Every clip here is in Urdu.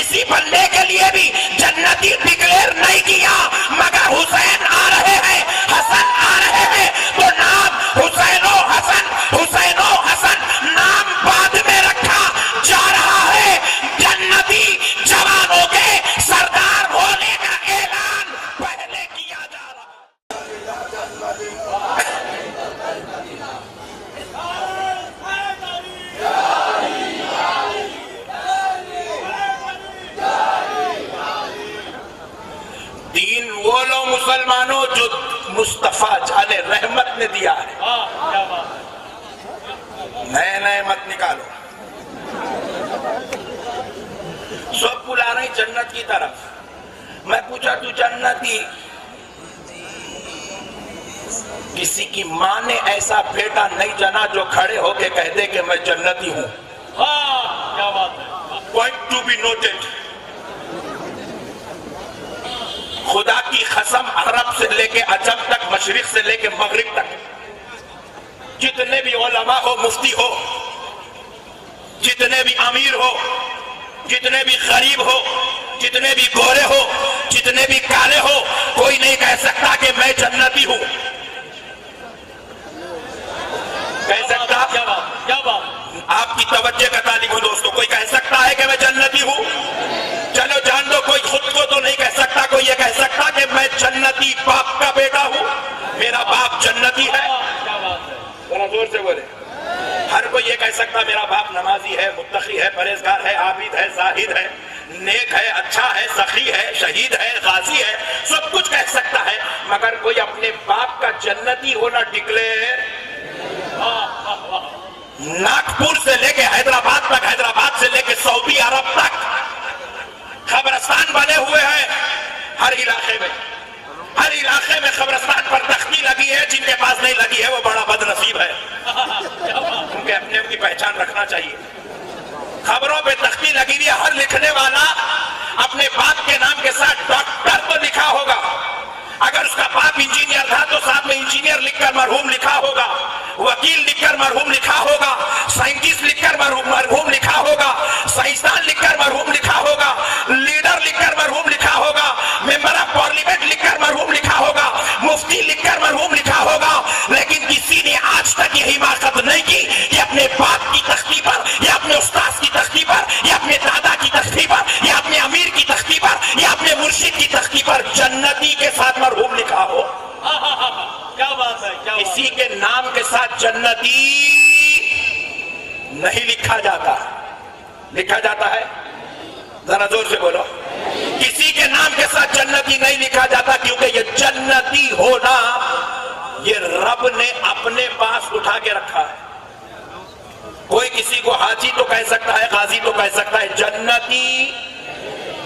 کسی بندے کے لیے بھی جنتی ڈکلیئر نہیں کیا، مگر حسین آ رہے ہیں، حسن آ رہے ہیں، تو نام حسین و حسن، حسین و حسن نام بعد میں رکھا جا رہا ہے، جنتی جوانوں کے سردار ہونے کا اعلان پہلے کیا جا رہا ہے۔ دین وہ لو مسلمانوں جو مصطفیٰ جان رحمت نے دیا ہے، نئے نئے مت نکالو، سب بلا رہے جنت کی طرف۔ میں پوچھا تو جنتی؟ کسی کی ماں نے ایسا بیٹا نہیں جنا جو کھڑے ہو کے کہہ دے کہ میں جنتی ہوں۔ کیا بات ہے، پوائنٹ ٹو بی نوٹڈ۔ خدا کی قسم، عرب سے لے کے عجم تک، مشرق سے لے کے مغرب تک، جتنے بھی علماء ہو، مفتی ہو، جتنے بھی امیر ہو، جتنے بھی غریب ہو، جتنے بھی گورے ہو، جتنے بھی کالے ہو، کوئی نہیں کہہ سکتا کہ میں جنتی ہوں۔ کہہ سکتا؟ کیا بات، آپ کی توجہ کا طالب ہوں دوستو، کوئی کہہ سکتا ہے کہ میں جنتی ہوں؟ چلو جان دو، کوئی خود کو تو نہیں کہہ سکتا، کوئی یہ کہہ سکتا کہ میں جنتی باپ کا بیٹا ہوں، میرا باپ جنتی ہے؟ کیا بات ہے، ذرا زور سے بولے۔ ہر کوئی یہ کہہ سکتا میرا باپ نمازی ہے، متقی ہے، پرہیزگار ہے، عابد ہے، زاہد ہے، نیک ہے، اچھا ہے، سخی ہے، شہید ہے، غازی ہے، سب کچھ کہہ سکتا ہے، مگر کوئی اپنے باپ کا جنتی ہونا ڈکلیئر، ناگپور سے لے کے حیدرآباد تک، حیدرآباد سے لے کے سعودی عرب تک قبرستان بنے ہوئے ہیں، ہر علاقے میں، ہر علاقے میں قبرستان پر تختی لگی ہے، جن کے پاس نہیں لگی ہے وہ بڑا بد نصیب ہے، کیونکہ اپنے کی پہچان رکھنا چاہیے۔ خبروں پہ تختی لگی ہوئی ہے، ہر لکھنے والا اپنے باپ کے نام کے ساتھ ڈاکٹر تو لکھا ہوگا، اگر اس کا باپ انجینئر تھا تو ساتھ میں انجینئر لکھ کر مرحوم لکھا ہوگا، وکیل لکھ کر مرحوم لکھا ہوگا، سائنٹسٹ لکھ کر مرحوم لکھا ہوگا، سائنسدان لکھ کر مرحوم لکھا ہوگا، لیڈر لکھ کر مرحوم لکھا ہوگا، ممبر آف پارلیمنٹ لکھ کر مرحوم لکھا ہوگا، مفتی لکھ کر مرحوم لکھا ہوگا، لیکن کسی نے آج تک یہ حماقت نہیں کی کہ اپنے باپ کی تختی پر، یا اپنے استاذ کی تختی پر، یا اپنے دادا کی تختی پر، یا اپنے امیر کی تختی پر، یا اپنے مرشد کی تختی پر جنتی کے ساتھ مرحوم لکھا ہو۔ کیا بات ہے، کیا بات، کسی کے نام کے ساتھ جنتی نہیں لکھا جاتا، لکھا جاتا ہے؟ ذرا زور سے بولو۔ کسی کے نام کے ساتھ جنتی نہیں لکھا جاتا، کیونکہ یہ جنتی ہونا یہ رب نے اپنے پاس اٹھا کے رکھا ہے۔ کوئی کسی کو حاجی تو کہہ سکتا ہے، غازی تو کہہ سکتا ہے، جنتی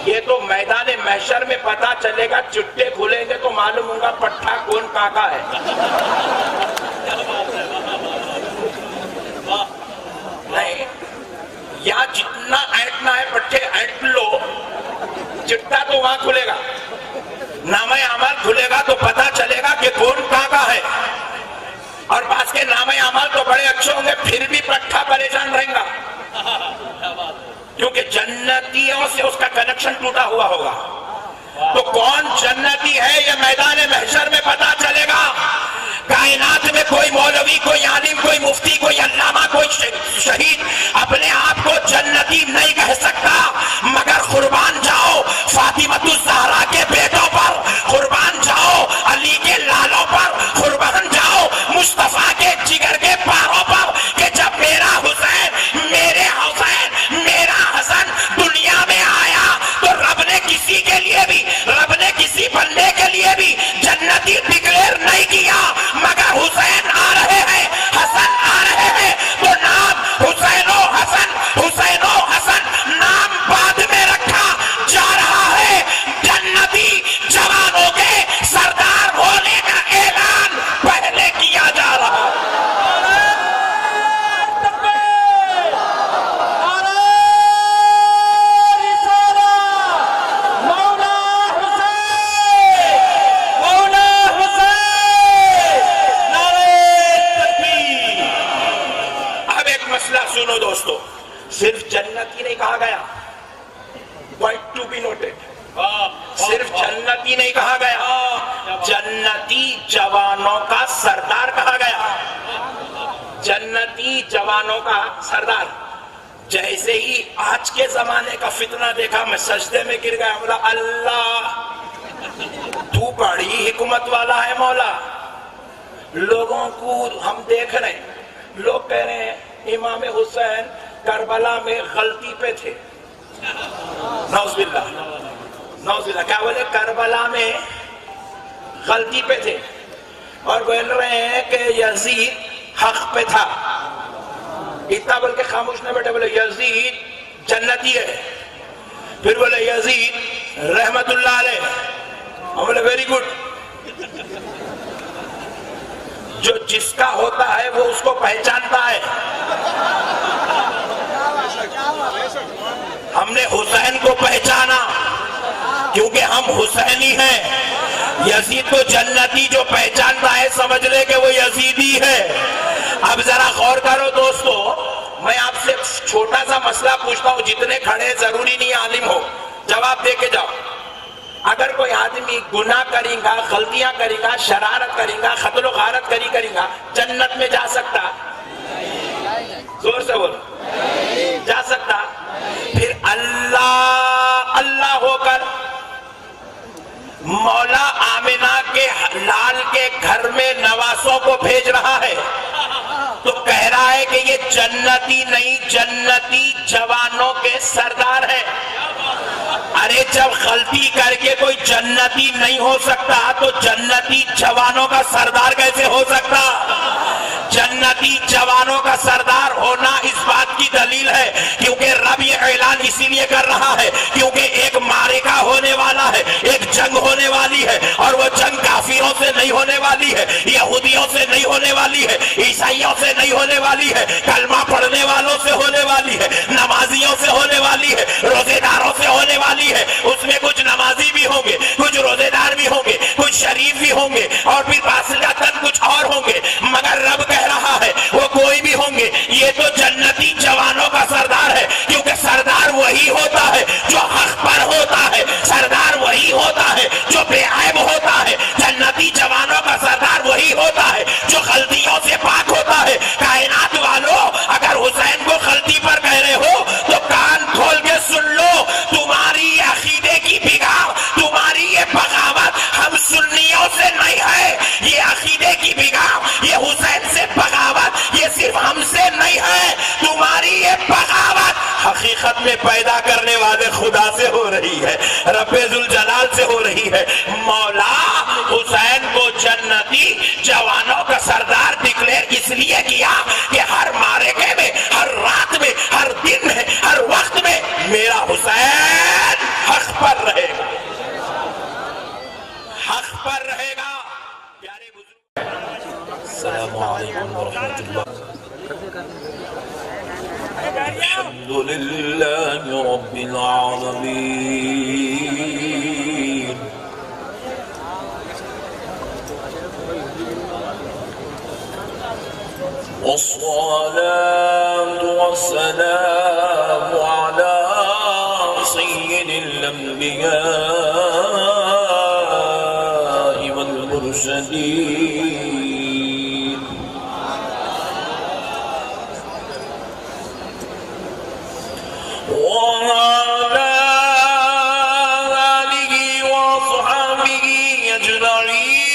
یہ تو میدان محشر میں پتا چلے گا، چٹے کھلیں گے تو معلوم ہوگا پٹھا کون کاکا ہے۔ نہیں، یہاں جتنا اینٹنا ہے پٹھے اینٹ لو، چٹا تو وہاں کھلے گا، نامہ اعمال کھلے گا تو پتا چلے گا کہ کون کاکا ہے، اور بعض کے نامہ اعمال تو بڑے اچھے ہوں گے پھر بھی پٹھا پریشان رہیں گا، کیونکہ جنتیوں سے اس کا کنیکشن ٹوٹا ہوا ہوگا۔ تو کون جنتی ہے یہ میدان محشر میں پتا چلے گا۔ کائنات میں کوئی مولوی، کوئی عالم، کوئی مفتی، کوئی علامہ، کوئی شہید اپنے آپ کو جنتی نہیں کہہ سکتا، مگر قربان جاؤ فاطمۃ الزہرا کے بیٹوں پر، قربان جاؤ علی کے لالوں پر، قربان جاؤ مصطفیٰ کے جگر کے پاروں پر، کہ جب میرا حسین، میرے حسین، میرا حسن دنیا میں آیا تو رب نے کسی کے لیے بھی، رب نے کسی بندے کے لیے بھی جنتی ڈکلیئر نہیں کیا، مگر حسین آ رہے ہیں، حسن آ رہے ہیں، تو نام حسین و حسن، حسین و حسن نام بعد میں رکھ پوائنٹ ٹو بی نوٹڈ. واہ صرف جنتی نہیں کہا گیا, جنتی جوانوں کا سردار کہا گیا. جنتی جوانوں کا سردار. جیسے ہی آج کے زمانے کا فتنہ دیکھا میں سجدے میں گر گیا, بولا اللہ تو بڑی حکمت والا ہے مولا. لوگوں کو ہم دیکھ رہے ہیں, لوگ کہہ رہے ہیں امام حسین کربلا میں غلطی پہ تھے. نعوذ باللہ, نعوذ باللہ. کیا بولے؟ کربلا میں غلطی پہ تھے. اور بول رہے ہیں کہ یزید حق پہ تھا. اتنا بول کے خاموش نہ بیٹھے, بولے یزید جنتی ہے. پھر بولے یزید رحمت اللہ علیہ. ہم بولے ویری گڈ. جو جس کا ہوتا ہے وہ اس کو پہچانتا ہے. ہم نے حسین کو پہچانا کیونکہ ہم حسینی ہیں. یزید کو جنتی جو پہچانتا ہے سمجھ لے کہ وہ یزیدی ہے. اب ذرا غور کرو دوستو, میں آپ سے چھوٹا سا مسئلہ پوچھتا ہوں, جتنے کھڑے ضروری نہیں عالم ہو, جواب دے کے جاؤ. اگر کوئی آدمی گناہ کرے گا, غلطیاں کرے گا, شرارت کرے گا, قتل و غارت کرے گا, جنت میں جا سکتا؟ زور سے بولو, جا سکتا؟ پھر اللہ اللہ ہو کر مولا آمنہ کے لال کے گھر میں نواسوں کو بھیج رہا ہے تو کہہ رہا ہے کہ یہ جنتی نہیں, جنتی جوانوں کے سردار ہے. ارے جب غلطی کر کے کوئی جنتی نہیں ہو سکتا تو جنتی جوانوں کا سردار کیسے ہو سکتا؟ جنتی جوانوں کا سردار ہونا اس بات کی دلیل ہے کیونکہ رب یہ اعلان اسی لیے کر رہا ہے کیونکہ ایک معرکہ ہونے والا ہے, ایک جنگ ہونے والی ہے, اور وہ جنگ کافروں سے نہیں ہونے والی ہے, یہودیوں سے نہیں ہونے والی ہے, عیسائیوں سے نہیں ہونے والی ہے, کلمہ پڑھنے والوں سے ہونے والی ہے, نمازیوں سے ہونے والی ہے, روزے داروں سے ہونے والی ہے. اس میں کچھ نمازی بھی ہوں گے, کچھ روزے دار بھی ہوں گے, کچھ شریف بھی ہوں گے, اور پھر باصلاً کچھ اور ہوں گے, مگر رب کہہ رہا ہے وہ کوئی بھی ہوں گے, یہ تو جنتی جوانوں کا سردار ہے کیونکہ سردار وہی ہوتا ہے جو حق پر ہوتا ہے, سردار وہی ہوتا ہے جو بے عیب ہوتا ہے, جنتی جوانوں کا سردار وہی ہوتا ہے جو غلطیوں سے پاک ہوتا ہے. کائنات والوں, اگر حسین کو غلطی پر کہہ رہے ہو تو کان کھول کے سن لو, تمہاری یہ عقیدے کی بگاڑ, تمہاری یہ بغاوت ہم سنیوں سے نہیں ہے. یہ عقیدے کی بگاڑ, یہ حسین سے بغاوت یہ صرف ہم سے نہیں ہے. تمہاری یہ بغاوت حقیقت میں پیدا کرنے والے خدا سے ہو رہی ہے, رب ذوالجلال سے ہو رہی ہے. مولا حسین کو جنتی جوانوں کا سردار ڈکلیئر اس لیے کیا کہ ہر معرکے میں, ہر رات میں, ہر دن میں, ہر وقت میں میرا حسین حق پر رہے گا, حق پر رہے گا. پیارے بزرگ, السلام علیکم ورحمۃ اللہ. الحمد للہ رب العالمین, والصلاة والسلام على سيد الأنبياء والمرسلين وعلى آله وصحبه أجمعين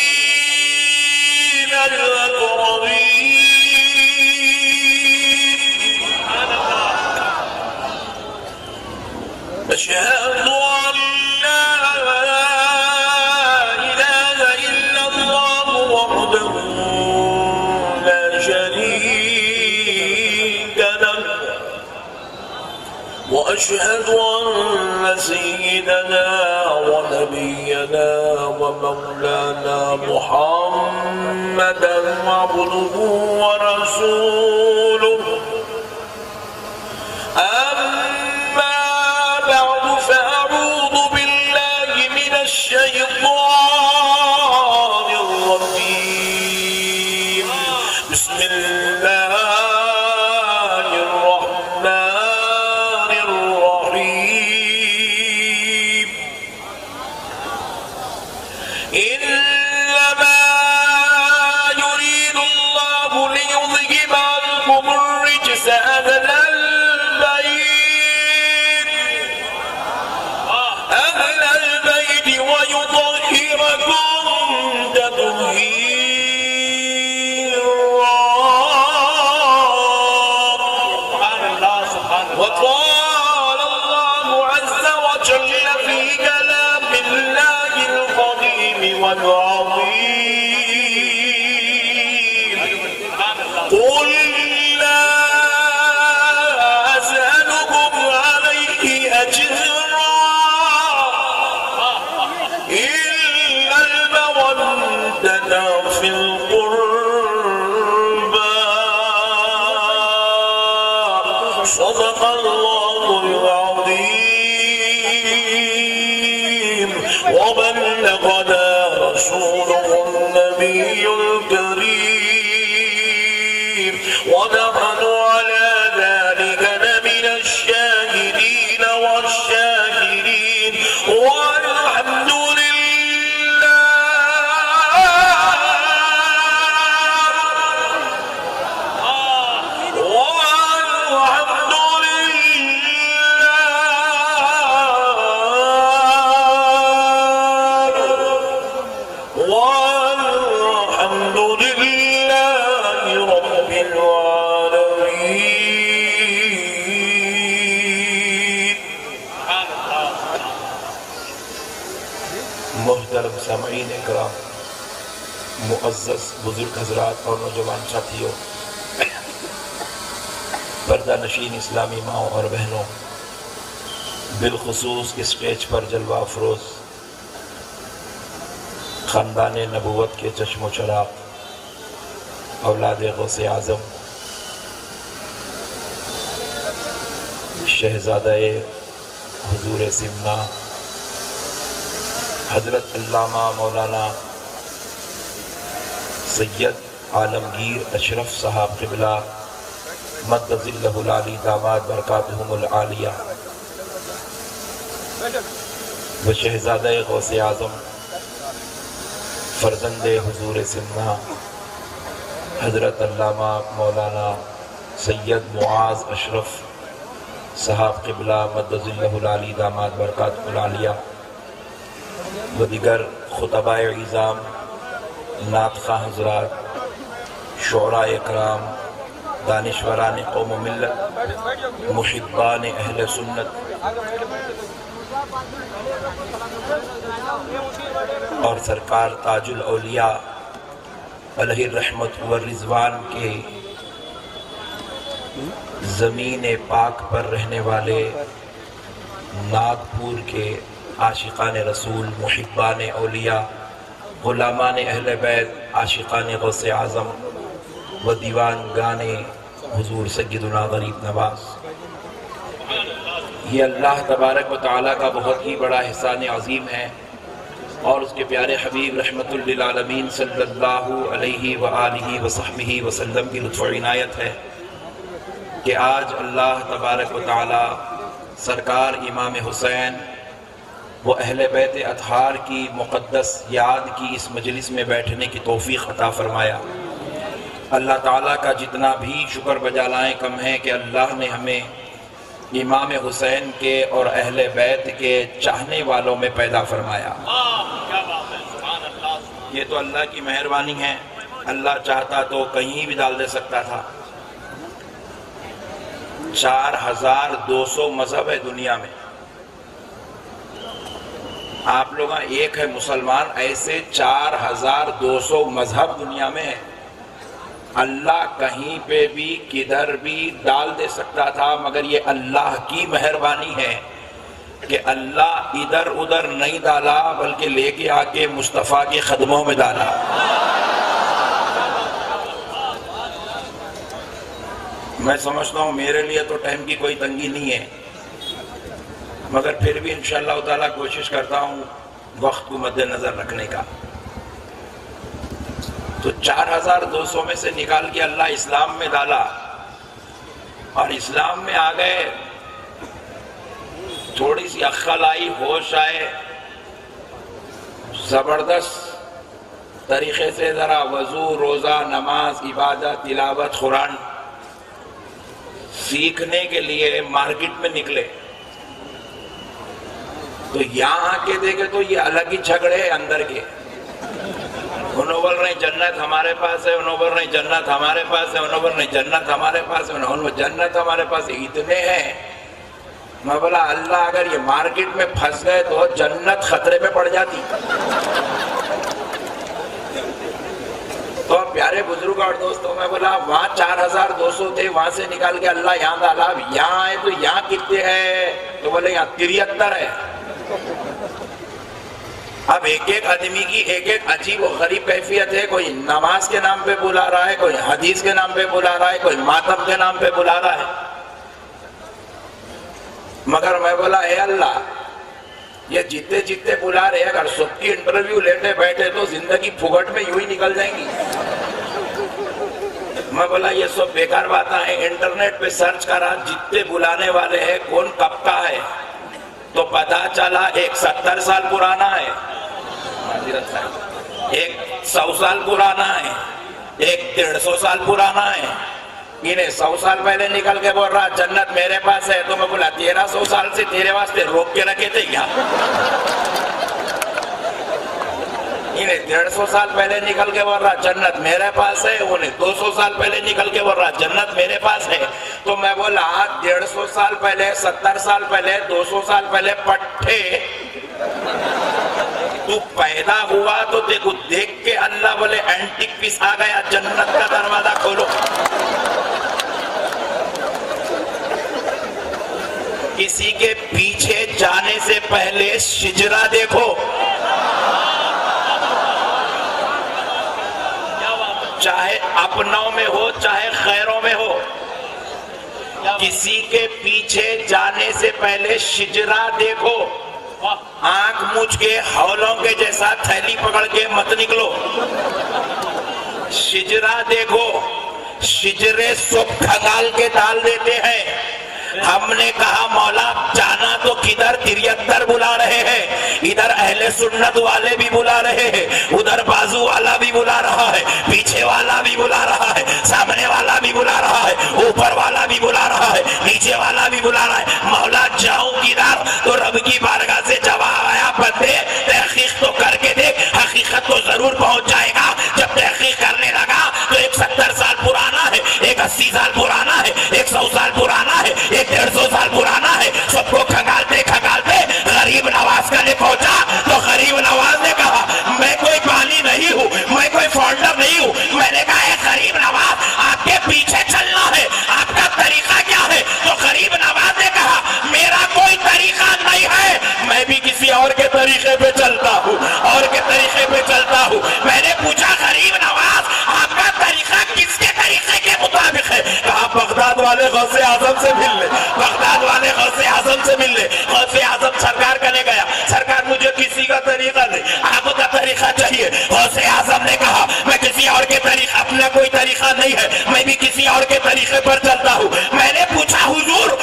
الأكرمين. أشهد أن لا إله إلا الله وحده لا شريك له, وأشهد أن سيدنا ونبينا ومولانا محمدا عبده ورسوله. الشيطان الرجيم. بسم الله الرحمن الرحيم. العظيم قل لا أسألكم عليه أجرا إلا المودة في القربى صدق الله العظيم وبلغنا رسوله النبي الكريم ونحن على ذلك لمن الشاهدين والشاكرين والحمد محترم سامعین اکرام، معزز بزرگ حضرات اور نوجوان ساتھیوں، پردہ نشین اسلامی ماؤں اور بہنوں، بالخصوص اسٹیج پر جلوہ افروز خاندان نبوت کے چشم و چراغ، اولاد غوث اعظم، شہزادہ حضور سمنا حضرت علامہ مولانا سید عالمگیر اشرف صاحب قبلہ مد ظلہ العالی داماد برکاتہم العالیہ، و شہزادہ غوث اعظم فرزند حضور سمنا حضرت علامہ مولانا سید معاذ اشرف صاحب قبلہ مد ظلہ العالی داماد برکاتہم العالیہ، و دیگر خطباء عظام، نعت خواں حضرات، شعراء اکرام، دانشوران قوم و ملت، محبان اہل سنت اور سرکار تاج الاولیاء علیہ الرحمت والرضوان کے زمین پاک پر رہنے والے ناگپور کے عاشقان رسول، محبان اولیاء، غلامان اہل بیت، عاشقان غوث اعظم و دیوان گانے حضور سیدنا غریب نواز، یہ اللہ تبارک و تعالیٰ کا بہت ہی بڑا احسان عظیم ہے اور اس کے پیارے حبیب رحمت للعالمین صلی اللہ علیہ وآلہ وصحبہ وسلم کی لطف و عنایت ہے کہ آج اللہ تبارک و تعالیٰ سرکار امام حسین وہ اہل بیت اطہار کی مقدس یاد کی اس مجلس میں بیٹھنے کی توفیق عطا فرمایا۔ اللہ تعالیٰ کا جتنا بھی شکر بجا لائیں کم ہے کہ اللہ نے ہمیں امام حسین کے اور اہل بیت کے چاہنے والوں میں پیدا فرمایا۔ یہ تو اللہ کی مہربانی ہے، اللہ چاہتا تو کہیں بھی ڈال دے سکتا تھا۔ 4200 مذہب ہے دنیا میں، آپ لوگ ایک ہے مسلمان، ایسے 4200 مذہب دنیا میں ہے۔ اللہ کہیں پہ بھی کدھر بھی ڈال دے سکتا تھا، مگر یہ اللہ کی مہربانی ہے کہ اللہ ادھر ادھر نہیں ڈالا بلکہ لے کے آ کے مصطفیٰ کے قدموں میں ڈالا۔ میں سمجھتا ہوں میرے لیے تو ٹائم کی کوئی تنگی نہیں ہے، مگر پھر بھی انشاءاللہ تعالیٰ کوشش کرتا ہوں وقت کو مد نظر رکھنے کا۔ تو 4200 میں سے نکال کے اللہ اسلام میں ڈالا اور اسلام میں آ گئے، تھوڑی سی عقل آئی، ہوش آئے، زبردست طریقے سے ذرا وضو، روزہ، نماز، عبادت، تلاوت، قرآن سیکھنے کے لیے مارکیٹ میں نکلے تو یہاں آ کے دیکھے تو یہ الگ ہی جھگڑے ہیں اندر کے۔ انہوں بول رہے ہیں جنت ہمارے پاس ہے، انہوں بول رہے ہیں جنت ہمارے پاس ہے، انہوں بول رہے ہیں جنت ہمارے پاس ہے، انہوں جنت ہمارے پاس ہے، اتنے ہیں۔ میں بولا اللہ اگر یہ مارکیٹ میں پھنس گئے تو جنت خطرے میں پڑ جاتی۔ تو پیارے بزرگ اور دوستوں میں بولا وہاں 4200 تھے، وہاں سے نکال کے اللہ یہاں ڈالا، یہاں آئے تو یہاں کتنے ہیں؟ تو بولے یہاں 73 ہے۔ اب ایک ایک آدمی کی ایک ایک عجیب و غریب کیفیت ہے، کوئی نماز کے نام پہ بلا رہا ہے، کوئی حدیث کے نام پہ بلا رہا ہے، کوئی ماتم کے نام پہ بلا رہا ہے۔ مگر میں بولا اے اللہ، یہ جتنے جتنے بلا رہے اگر سب کی انٹرویو لیتے بیٹھے تو زندگی پھگٹ میں یوں ہی نکل جائیں گی۔ میں بولا یہ سب بیکار باتیں ہیں، انٹرنیٹ پہ سرچ کرا جتنے بلانے والے ہیں کون کب کا ہے، تو پتا چلا ایک 70 سال پرانا ہے، ایک 100 سال پرانا ہے، ایک 150 سال پرانا ہے۔ انہیں 100 سال پہلے نکل کے بول رہا جنت میرے پاس ہے، تو میں بولا 1300 سال سے تیرے واسطے روک کے رکھے تھے کیا؟ انہیں 150 سال پہلے نکل کے بول رہا جنت میرے پاس ہے، انہیں 200 سال پہلے نکل کے بول رہا جنت میرے پاس ہے۔ تو میں بولا 150 سال پہلے، 70 سال پہلے، 200 سال پہلے پٹھے تو پیدا ہوا تو دیکھو دیکھ کے اللہ بولے اینٹک پیس آ گیا، جنت کا دروازہ کھولو۔ کسی کے پیچھے جانے سے پہلے شجرہ دیکھو، چاہے اپنوں میں ہو چاہے خیروں میں ہو، کسی کے پیچھے جانے سے پہلے شجرہ دیکھو۔ آنکھ موچھ کے ہولوں کے جیسا تھیلی پکڑ کے مت نکلو، شجرہ دیکھو۔ شجرے سب کھنگال کے ڈال دیتے ہیں۔ ہم نے کہا مولا جانا تو کدھر 73 بلا رہے ہیں، ادھر اہل سنت والے بھی بلا رہے ہیں، ادھر بازو والا بھی بلا رہا ہے، پیچھے والا بھی بلا رہا ہے، سامنے والا بھی بلا رہا ہے، اوپر والا بھی بلا رہا ہے، نیچے والا بھی بلا رہا ہے۔ مولا جاؤں کدھر؟ تو رب کی بارگاہ سے جواب آیا بندے تحقیق تو کر کے دیکھ، حقیقت تو ضرور پہنچ جائے گا۔ جب تحقیق کرنے لگا تو ایک 70 سال پرانا ہے، ایک 80 سال پرانا ہے، ایک 100 سال پرانا ہے، ایک 150 سال پرانا ہے۔ سب کو کھنگالتے کھنگالتے غریب نواز کا لے پہنچا تو غریب نواز نے کہا میں کوئی بانی نہیں ہوں، میں کوئی فاؤنڈر نہیں ہوں۔ میں نے کہا اے غریب نواز آپ کے پیچھے چلنا ہے، آپ کا طریقہ کیا ہے؟ تو غریب نواز نے کہا میرا کوئی طریقہ نہیں ہے، میں بھی کسی اور کے طریقے پہ چلتا ہوں، اور کے طریقے پہ چلتا ہوں۔ میں نے پوچھا غریب نواز آپ کا طریقہ کس کے طریقے کے مطابق ہے؟ کہا بغداد والے غوث اعظم سے مل لے، بغداد والے غوث اعظم سے مل لے۔ غوث اعظم سرکار کنے گیا، سرکار مجھے کسی کا طریقہ نہیں، آپ کا طریقہ چاہیے۔ غوث اعظم نے کہا میں کسی اور کے طریقہ، اپنا کوئی طریقہ نہیں ہے، میں بھی کسی اور کے طریقے پر چلتا ہوں۔ میں نے پوچھا حضور